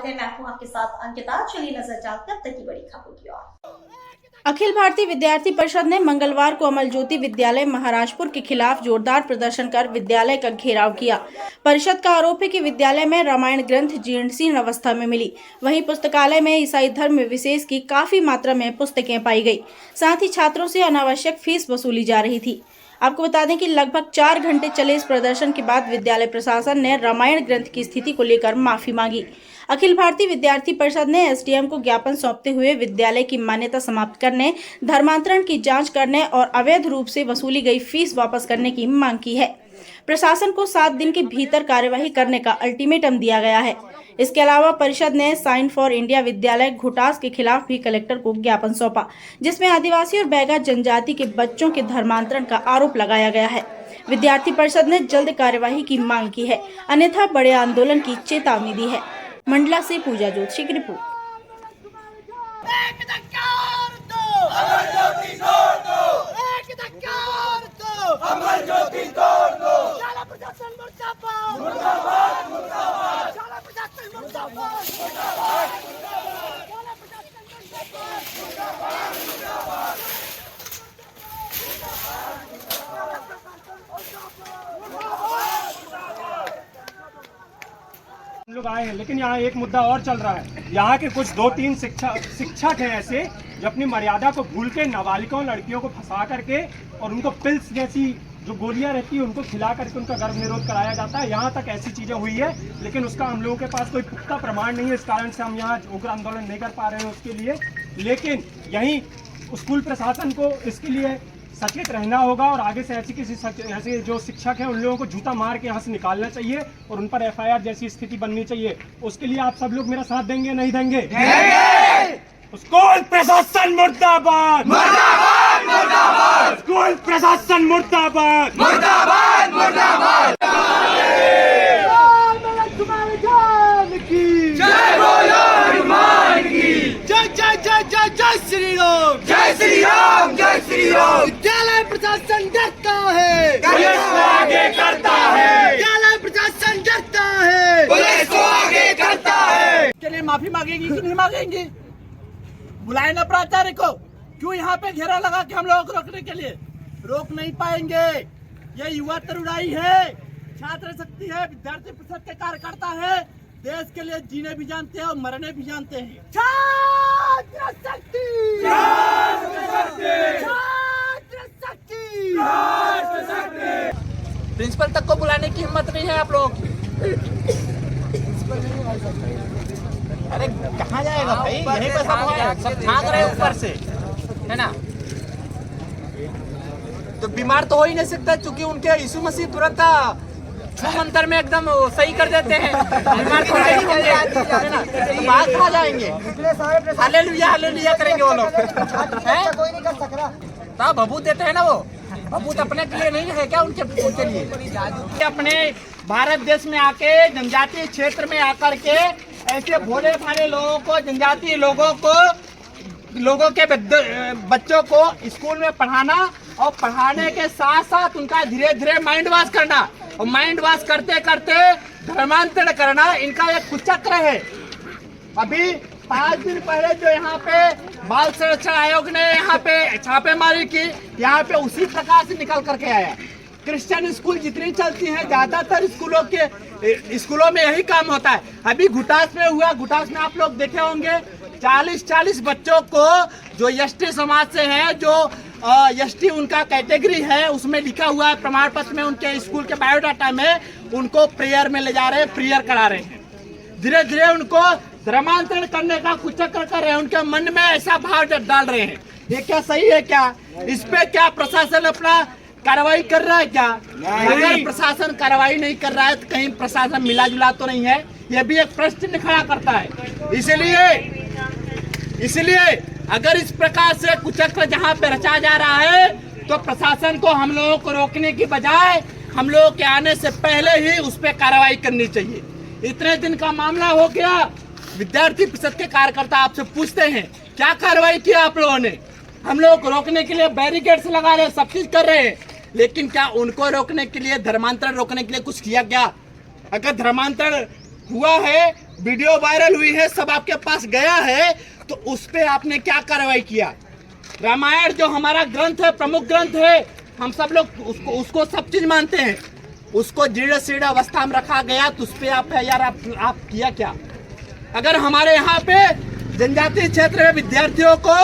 स्वागत है। मैं हूं आपके साथ अंकिता। चलिए नजर डालते हैं अब तक की बड़ी खबरों की ओर। अखिल भारतीय विद्यार्थी परिषद ने मंगलवार को अमल ज्योति विद्यालय महाराजपुर के खिलाफ जोरदार प्रदर्शन कर विद्यालय का घेराव किया। परिषद का आरोप है कि विद्यालय में रामायण ग्रंथ जीर्णशीर्ण अवस्था में मिली। वहीं पुस्तकालय में ईसाई धर्म विशेष की काफी मात्रा में पुस्तकें पाई गई। साथ ही छात्रों से अनावश्यक फीस वसूली जा रही थी। आपको बता दें कि लगभग 4 घंटे चले इस प्रदर्शन के बाद विद्यालय प्रशासन ने रामायण ग्रंथ की स्थिति को लेकर माफी मांगी। अखिल भारतीय विद्यार्थी परिषद ने एसडीएम को ज्ञापन सौंपते हुए विद्यालय की मान्यता समाप्त करने, धर्मांतरण की जांच करने और अवैध रूप से वसूली गई फीस वापस करने की मांग की है। प्रशासन को 7 दिन के भीतर कार्यवाही करने का अल्टीमेटम दिया गया है। इसके अलावा परिषद ने साइन फॉर इंडिया विद्यालय घोटास के खिलाफ भी कलेक्टर को ज्ञापन सौंपा, जिसमें आदिवासी और बैगा जनजाति के बच्चों के धर्मांतरण का आरोप लगाया गया है। विद्यार्थी परिषद ने जल्द कार्यवाही की मांग की है, अन्यथा बड़े आंदोलन की चेतावनी दी है। मंडला से पूजा जोशी की रिपोर्ट। हम लोग आए हैं, लेकिन यहाँ एक मुद्दा और चल रहा है। यहाँ के कुछ 2-3 शिक्षक हैं ऐसे जो अपनी मर्यादा को भूल के नाबालिगों लड़कियों को फंसा करके और उनको पिल्स जैसी जो गोलियां रहती है उनको खिला करके उनका गर्भ निरोध कराया जाता है। यहाँ तक ऐसी चीजें हुई है, लेकिन उसका हम लोगों के पास कोई पुख्ता प्रमाण नहीं है। इस कारण से हम यहाँ उग्र आंदोलन नहीं कर पा रहे हैं उसके लिए। लेकिन यहीं स्कूल प्रशासन को इसके लिए सचेत रहना होगा और आगे से ऐसे जो शिक्षक हैं उन लोगों को जूता मार के यहाँ से निकालना चाहिए और उन पर एफआईआर जैसी स्थिति बननी चाहिए। उसके लिए आप सब लोग मेरा साथ देंगे नहीं देंगे? स्कूल प्रशासन मुर्दाबाद, मुर्दाबाद, मुर्दाबाद। स्कूल प्रशासन मुर्दाबाद, मुर्दाबाद, मुर्दाबाद। जय बोलो हनुमान की जय। जय जय जय जय श्री राम, जय श्री राम, जय श्री राम। विद्यालय प्रशासन डरता है, पुलिस को आगे करता है। विद्यालय प्रशासन डरता है, पुलिस को आगे करता है। के लिए माफी मांगेंगी कि नहीं मांगेंगी? बुलाए ना प्राचार्य को। क्यों यहाँ पे घेरा लगा के हम लोगों को रोकने के लिए? रोक नहीं पाएंगे। ये युवा तरुणाई है, छात्र शक्ति है, विद्यार्थी परिषद के कार्यकर्ता है। देश के लिए जीने भी जानते हैं और मरने भी जानते हैं। छात्र शक्ति, छात्र शक्ति, छात्र शक्ति, छात्र शक्ति। प्रिंसिपल तक को बुलाने की हिम्मत नहीं है आप लोग। अरे कहाँ जाएगा भाई? यहीं पर सब भाग रहे ऊपर से, है ना? तो बीमार तो हो ही नहीं सकता, क्योंकि उनके यीशु मसीह तुरंत छू मंत्र में एकदम सही कर देते हैं। बीमार तो है ना? तो बाहर कहाँ जाएंगे? हालेलुया हालेलुया करेंगे वो लोग, हैं? भभूत देते हैं ना वो। भभूत अपने के लिए नहीं है क्या? उनके लिए अपने भारत देश में आके जनजातीय क्षेत्र में आकर के ऐसे भोले भाले लोगों को, जनजातीय लोगों के बच्चों को स्कूल में पढ़ाना और पढ़ाने के साथ साथ उनका धीरे धीरे माइंड वॉश करना और माइंड वॉश करते करते धर्मांतरण करना, इनका एक कुचक्र है। अभी 5 दिन पहले जो यहाँ पे बाल संरक्षण आयोग ने यहाँ पे छापेमारी की, यहाँ पे उसी प्रकार से निकल करके आया। क्रिश्चियन स्कूल जितनी चलती हैं, ज्यादातर स्कूलों में यही काम होता है। अभी घुटास में हुआ, घुटास में आप लोग देखे होंगे 40 बच्चों को जो एसटी समाज से हैं, जो एसटी उनका कैटेगरी है, उसमें लिखा हुआ है प्रमाण पत्र में, उनके स्कूल के बायोडाटा में, उनको प्रेयर में ले जा रहे हैं, प्रेयर करा रहे हैं। धीरे धीरे उनको धर्मांतरण करने का कुचक्र कर रहे हैं, उनके मन में ऐसा भाव डाल रहे हैं। ये क्या सही है क्या? इस पे क्या प्रशासन अपना कार्रवाई कर रहा है क्या? अगर प्रशासन कार्रवाई नहीं कर रहा है तो कहीं प्रशासन मिला जुला तो नहीं है? ये भी एक प्रश्न खड़ा करता है। इसलिए अगर इस प्रकार से कुचक्र जहाँ पे रचा जा रहा है, तो प्रशासन को हम लोगों को रोकने की बजाय हम लोगों के आने से पहले ही उस पर कार्रवाई करनी चाहिए। इतने दिन का मामला हो गया, विद्यार्थी परिषद के कार्यकर्ता आपसे पूछते हैं क्या कार्रवाई किया आप लोगों ने? हम लोगों को रोकने के लिए बैरिकेड्स लगा रहे हैं, सब चीज कर रहे हैं, लेकिन क्या उनको रोकने के लिए, धर्मांतरण रोकने के लिए कुछ किया क्या? अगर धर्मांतरण हुआ है वीडियो वायरल हुई है, सब आपके पास गया है, तो उस पे आपने क्या कार्रवाई किया? रामायण जो हमारा ग्रंथ है, प्रमुख ग्रंथ है, हम सब लोग उसको सब चीज मानते हैं, उसको जीर्ण शीर्ण अवस्था में रखा गया, तो उस पे आप यार आप किया क्या? अगर हमारे यहाँ पे जनजातीय क्षेत्र में विद्यार्थियों को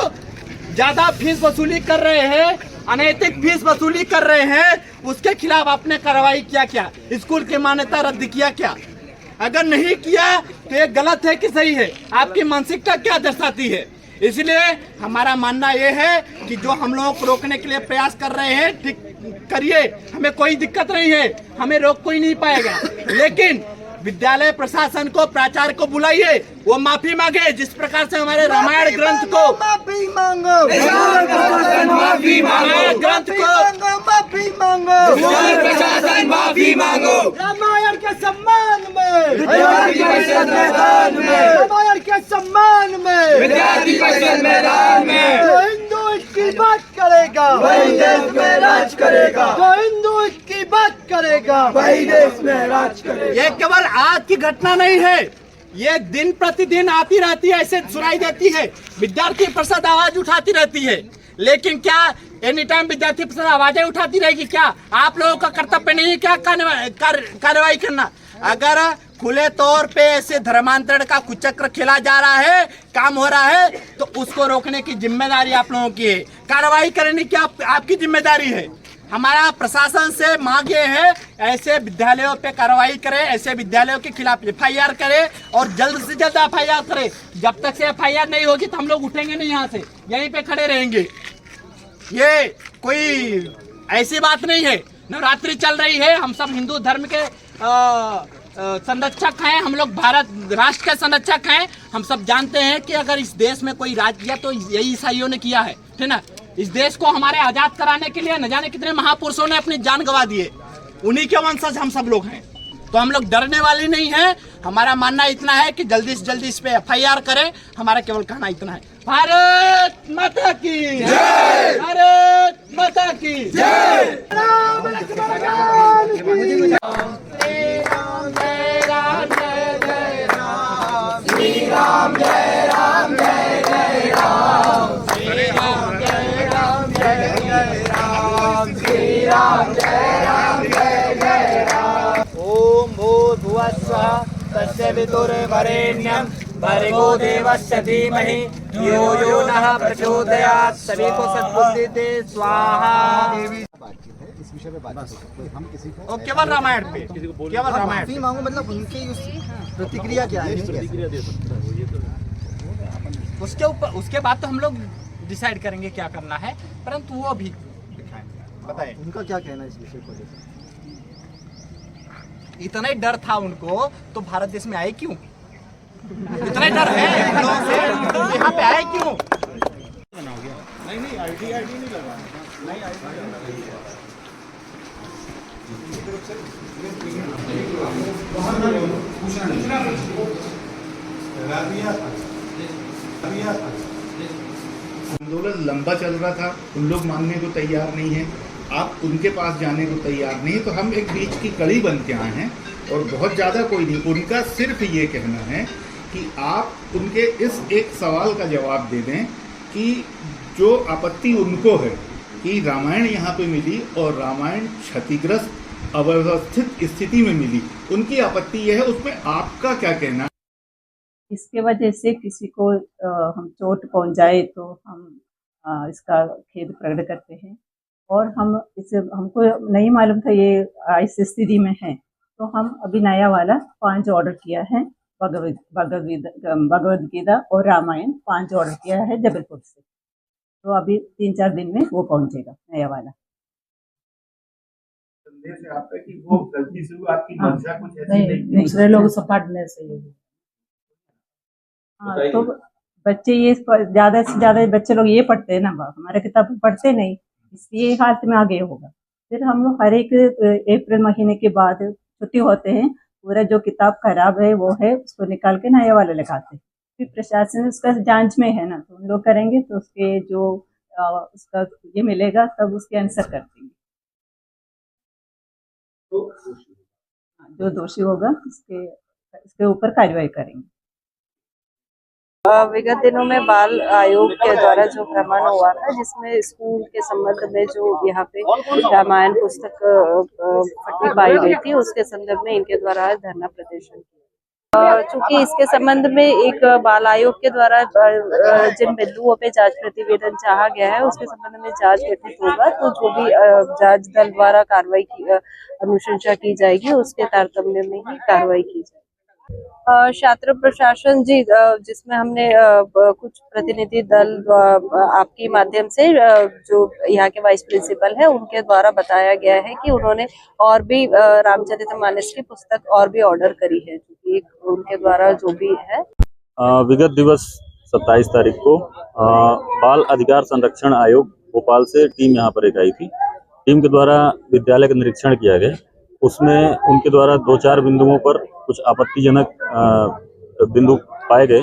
ज्यादा फीस वसूली कर रहे हैं, अनैतिक फीस वसूली कर रहे हैं, उसके खिलाफ आपने कार्रवाई किया क्या? स्कूल की मान्यता रद्द किया क्या? अगर नहीं किया तो ये गलत है कि सही है? आपकी मानसिकता क्या दर्शाती है? इसलिए हमारा मानना ये है कि जो हम लोगों को रोकने के लिए प्रयास कर रहे हैं, ठीक करिए, हमें कोई दिक्कत नहीं है, हमें रोक कोई नहीं पाएगा, लेकिन विद्यालय प्रशासन को, प्राचार्य को बुलाइए, वो माफी मांगे, जिस प्रकार से हमारे रामायण ग्रंथ को माफी मांगो, माफी मांगो, ग्रंथ को माफी मांगो, प्रशासन माफी मांगो। रामायण के सम्मान में, विद्यार्थी परिषद मैदान में, रामायण के सम्मान में, विद्यार्थी परिषद मैदान में, जो हिंदू इसकी बात करेगा वही देश में राज करेगा, जो हिंदू इसकी बात करेगा वही देश में राज करेगा। ये केवल आज की घटना नहीं है, ये दिन प्रतिदिन आती रहती है, ऐसे सुनाई देती है, विद्यार्थी परिषद आवाज उठाती रहती है, लेकिन क्या एनी टाइम विद्यार्थी परिषद आवाजें उठाती रहेगी? क्या आप लोगों का कर्तव्य नहीं है क्या कार्रवाई करना? अगर खुले तौर पे ऐसे धर्मांतरण का कुचक्र खेला जा रहा है, काम हो रहा है, तो उसको रोकने की जिम्मेदारी आप लोगों की है, कार्रवाई करने की आपकी जिम्मेदारी है। हमारा प्रशासन से मांगे है, ऐसे विद्यालयों पे कार्रवाई करे, ऐसे विद्यालयों के खिलाफ एफआईआर करे और जल्द से जल्द एफआईआर करे। जब तक से एफआईआर नहीं होगी तो हम लोग उठेंगे नहीं यहाँ से, यहीं पे खड़े रहेंगे। ये कोई ऐसी बात नहीं है, नवरात्रि चल रही है, हम सब हिंदू धर्म के संरक्षक हैं, हम लोग भारत राष्ट्र के संरक्षक हैं। हम सब जानते हैं कि अगर इस देश में कोई राज किया तो यही ईसाइयों ने किया है, ठीक ना? इस देश को हमारे आजाद कराने के लिए न जाने कितने महापुरुषों ने अपनी जान गंवा दिए, उन्हीं के वंशज हम सब लोग हैं, तो हम लोग डरने वाले नहीं हैं। हमारा मानना इतना है कि जल्दी से जल्दी इस पे एफआईआर करें, हमारा केवल कहना इतना है। भारत माता की जय, भारत माता की जय। श्री राम जय राम जय जय राम, श्री राम जय राम जय जय राम, श्री राम जय राम जय जय राम। ओम भूर्भुवस्सुः तस्य वितुर्वरेण्यं भर्गो देवस्य धीमहि धियो यो नः प्रचोदयात्। सभी को सद्बुद्धि दे स्वाहा। इस विषय पे बातचीत हो, हम किसी को और केवल रामायण पे, केवल रामायण माफी मांगो, मतलब उनकी उस प्रतिक्रिया क्या है? उसके ऊपर, उसके बाद तो हम लोग डिसाइड करेंगे क्या करना है, परंतु वो भी दिखाएं, बताएं उनका क्या कहना है इस विषय को लेकर? इतना ही डर था उनको तो भारत देश में आए क्यों? इतना ही डर है हम लोगों से तो यहाँ पे आए क्यों? नहीं आईडी नहीं लगा, नहीं आईडी आंदोलन लंबा चल रहा था, उन लोग मानने को तैयार नहीं है, आप उनके पास जाने को तैयार नहीं, तो हम एक बीच की कड़ी बन के आए हैं और बहुत ज़्यादा कोई नहीं। उनका सिर्फ ये कहना है कि आप उनके इस एक सवाल का जवाब दे दें कि जो आपत्ति उनको है कि रामायण यहाँ पे मिली और रामायण क्षतिग्रस्त अव्यवस्थित स्थिति में मिली, उनकी आपत्ति यह है, उसमें आपका क्या कहना? इसके वजह से किसी को हम चोट पहुंच जाए तो हम इसका खेद प्रकट करते हैं और हम इसे, हमको नहीं मालूम था ये इस स्थिति में है, तो हम अभी नया वाला 5 ऑर्डर किया है, भगवद गीता और रामायण 5 ऑर्डर किया है जबलपुर से, तो अभी 3-4 दिन में वो पहुंचेगा नया वाला। संदेश है आपका कि वो गलती से हुआ, आपकी मंशा कुछ ऐसी नहीं, दूसरे लोग सपाटने से ही। हाँ, तो बच्चे ये ज्यादा से ज्यादा बच्चे लोग ये पढ़ते हैं ना, हमारे किताब पढ़ते नहीं, इसलिए हालत में आगे होगा। फिर हम लोग हर एक अप्रैल महीने के बाद छुट्टी होते हैं, पूरा जो किताब खराब है वो है उसको निकाल के नया वाला लगाते हैं। फिर प्रशासन उसका जांच में है ना, तो हम लोग करेंगे तो उसके जो उसका ये मिलेगा तब उसके आंसर कर देंगे, जो दोषी होगा उसके इसके ऊपर कार्रवाई करेंगे। विगत दिनों में बाल आयोग के द्वारा जो भ्रमण हुआ था, जिसमें स्कूल के संबंध में जो यहाँ पे रामायण पुस्तक फटी पाई गई थी, उसके संदर्भ में इनके द्वारा आज धरना प्रदर्शन किया। चूंकि इसके संबंध में एक बाल आयोग के द्वारा जिन बिंदुओं पे जांच प्रतिवेदन चाहा गया है, उसके संबंध में जांच गठित होगा, तो जो भी जांच दल द्वारा कार्रवाई की अनुशंसा की जाएगी, उसके तारतम्य में ही कार्रवाई की जाएगी। छात्र प्रशासन जी, जिसमें हमने कुछ प्रतिनिधि दल आपके माध्यम से जो यहाँ के वाइस प्रिंसिपल है, उनके द्वारा बताया गया है कि उन्होंने और भी रामचरितमानस की पुस्तक और भी ऑर्डर करी है, क्योंकि उनके द्वारा जो भी है। विगत दिवस 27 तारीख को बाल अधिकार संरक्षण आयोग भोपाल से टीम यहाँ पर एक आई थी। टीम के द्वारा विद्यालय का निरीक्षण किया गया। उसमें उनके द्वारा 2-4 बिंदुओं पर कुछ आपत्तिजनक बिंदु पाए गए,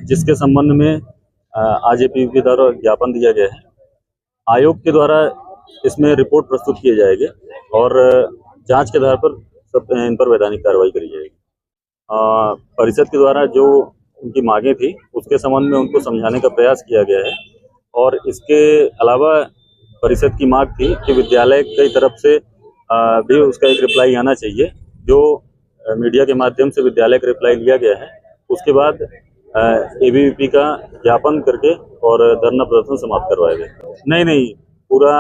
जिसके संबंध में आरजेपी के द्वारा ज्ञापन दिया गया है। आयोग के द्वारा इसमें रिपोर्ट प्रस्तुत किए जाएंगे और जांच के आधार पर सब इन पर वैधानिक कार्रवाई करी जाएगी। परिषद के द्वारा जो उनकी मांगें थी, उसके संबंध में उनको समझाने का प्रयास किया गया है। और इसके अलावा परिषद की मांग थी कि विद्यालय की तरफ से भी उसका एक रिप्लाई आना चाहिए, जो मीडिया के माध्यम से विद्यालय का रिप्लाई लिया गया है। उसके बाद एबीवीपी का ज्ञापन करके और धरना प्रदर्शन समाप्त करवाया गया। नहीं, पूरा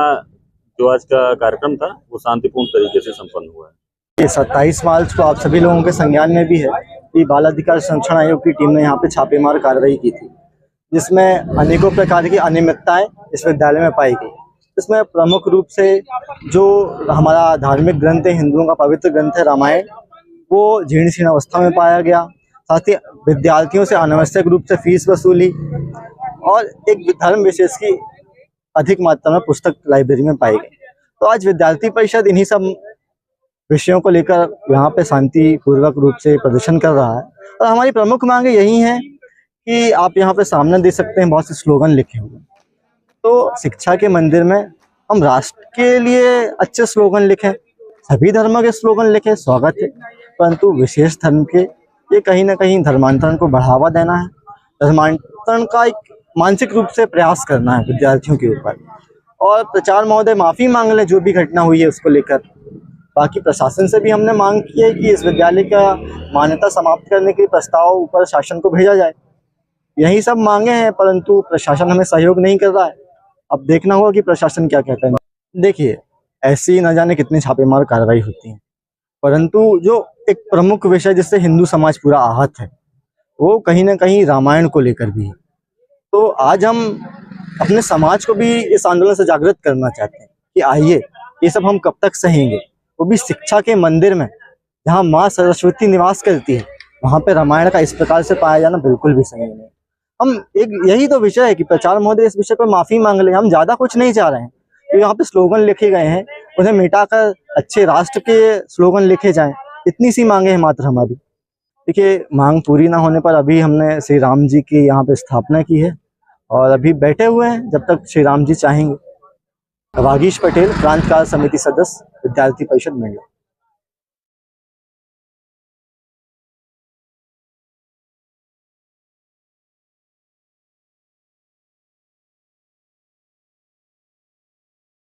जो आज का कार्यक्रम था वो शांतिपूर्ण तरीके से संपन्न हुआ है। 27 मार्च को आप सभी लोगों के संज्ञान में भी है कि बाल अधिकार संरक्षण आयोग की टीम ने यहाँ पे छापेमार कार्रवाई की थी, जिसमें अनेकों प्रकार की अनियमितताएं इस विद्यालय में पाई गई। इसमें प्रमुख रूप से जो हमारा धार्मिक ग्रंथ है, हिंदुओं का पवित्र ग्रंथ है रामायण, वो जीर्ण शीर्ण अवस्था में पाया गया। साथ ही विद्यार्थियों से अनावश्यक रूप से फीस वसूली और एक धर्म विशेष की अधिक मात्रा में पुस्तक लाइब्रेरी में पाई गई। तो आज विद्यार्थी परिषद इन्हीं सब विषयों को लेकर यहाँ पे शांतिपूर्वक रूप से प्रदर्शन कर रहा है। और हमारी प्रमुख मांगे यही हैं कि आप यहाँ पे सामने देख सकते हैं बहुत से स्लोगन लिखे हुए। तो शिक्षा के मंदिर में हम राष्ट्र के लिए अच्छे स्लोगन लिखें, सभी धर्मों के स्लोगन लिखें, स्वागत है, परंतु विशेष धर्म के ये कहीं ना कहीं धर्मांतरण को बढ़ावा देना है, धर्मांतरण का एक मानसिक रूप से प्रयास करना है विद्यार्थियों के ऊपर। और प्रचार महोदय माफ़ी मांग लें जो भी घटना हुई है उसको लेकर। बाकी प्रशासन से भी हमने मांग की है कि इस विद्यालय का मान्यता समाप्त करने के प्रस्ताव ऊपर शासन को भेजा जाए। यही सब मांगे हैं, परंतु प्रशासन हमें सहयोग नहीं कर रहा है। अब देखना होगा कि प्रशासन क्या कहता है। देखिए, ऐसी न जाने कितनी छापेमार कार्रवाई होती है, परंतु जो एक प्रमुख विषय जिससे हिंदू समाज पूरा आहत है, वो कहीं ना कहीं रामायण को लेकर भी है। तो आज हम अपने समाज को भी इस आंदोलन से जागृत करना चाहते हैं कि आइए, ये सब हम कब तक सहेंगे। वो भी शिक्षा के मंदिर में, जहाँ माँ सरस्वती निवास करती है, वहाँ पे रामायण का इस प्रकार से पाया जाना बिल्कुल भी सही नहीं। हम एक यही तो विषय है कि प्रचार महोदय इस विषय पर माफ़ी मांग ले। हम ज़्यादा कुछ नहीं चाह रहे हैं। तो यहाँ पे स्लोगन लिखे गए हैं, उन्हें मिटाकर अच्छे राष्ट्र के स्लोगन लिखे जाएं, इतनी सी मांगे हैं मात्र हमारी। देखिए, मांग पूरी ना होने पर अभी हमने श्री राम जी की यहाँ पे स्थापना की है और अभी बैठे हुए हैं जब तक श्री राम जी चाहेंगे। वागीश पटेल, प्रांत कार्य समिति सदस्य, विद्यार्थी परिषद मंडल।